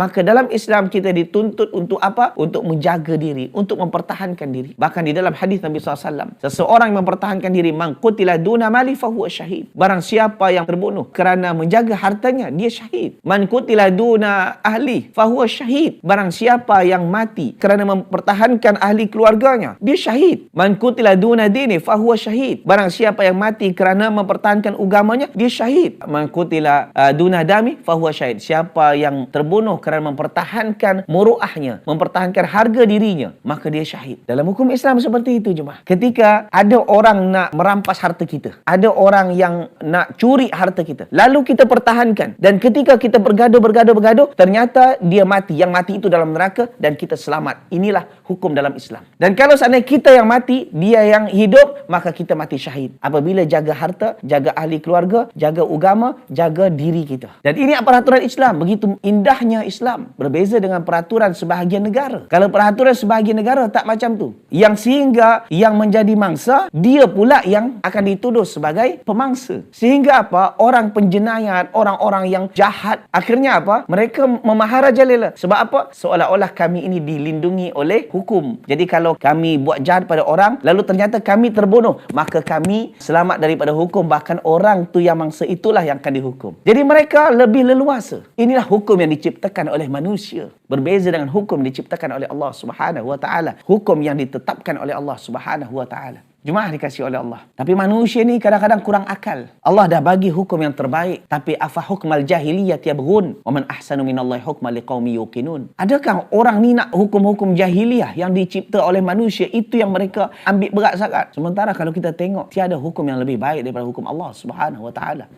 Maka dalam Islam kita dituntut untuk apa? Untuk menjaga diri, untuk mempertahankan diri. Bahkan di dalam hadis Nabi SAW, seseorang yang mempertahankan diri, man qutila duna mali fahuwa syahid. Barang siapa yang terbunuh kerana menjaga hartanya, dia syahid. Man qutila duna ahli fahuwa syahid. Barang siapa yang mati kerana mempertahankan ahli keluarganya, dia syahid. Man qutila duna dini fahuwa syahid. Barang siapa yang mati kerana mempertahankan agamanya, dia syahid. Man qutila duna dami fahuwa syahid. Siapa yang terbunuh kerana mempertahankan muruahnya, mempertahankan harga dirinya, maka dia syahid. Dalam hukum Islam seperti itu jemaah. Ketika ada orang nak merampas harta kita, ada orang yang nak curi harta kita, lalu kita pertahankan, dan ketika kita bergaduh, ternyata dia mati. Yang mati itu dalam neraka dan kita selamat. Inilah hukum dalam Islam. Dan kalau seandainya kita yang mati, dia yang hidup, maka kita mati syahid. Apabila jaga harta, jaga ahli keluarga, jaga agama, jaga diri kita. Dan ini peraturan Islam. Begitu indahnya Islam. Berbeza dengan peraturan sebahagian negara. Kalau peraturan sebahagian negara tak macam tu. Yang sehingga yang menjadi mangsa, dia pula yang akan dituduh sebagai pemangsa. Sehingga apa? Orang penjenayah, orang-orang yang jahat, akhirnya apa? Mereka memaharajalela. Sebab apa? Seolah-olah kami ini dilindungi oleh hukum. Jadi kalau kami buat jahat pada orang, lalu ternyata kami terbunuh, maka kami selamat daripada hukum. Bahkan orang tu yang mangsa itulah yang akan dihukum. Jadi mereka lebih leluasa. Inilah hukum yang diciptakan oleh manusia. Berbeza dengan hukum diciptakan oleh Allah Subhanahu wa taala. Hukum yang ditetapkan oleh Allah Subhanahu wa taala. Jemaah dikasihi oleh Allah. Tapi manusia ni kadang-kadang kurang akal. Allah dah bagi hukum yang terbaik, tapi afa hukmal jahiliyah yabghun wa man ahsanu minallahi hukman liqaumin yuqinun. Adakah orang ni nak hukum-hukum jahiliyah yang dicipta oleh manusia itu yang mereka ambil berat sangat? Sementara kalau kita tengok, tiada hukum yang lebih baik daripada hukum Allah Subhanahu wa taala.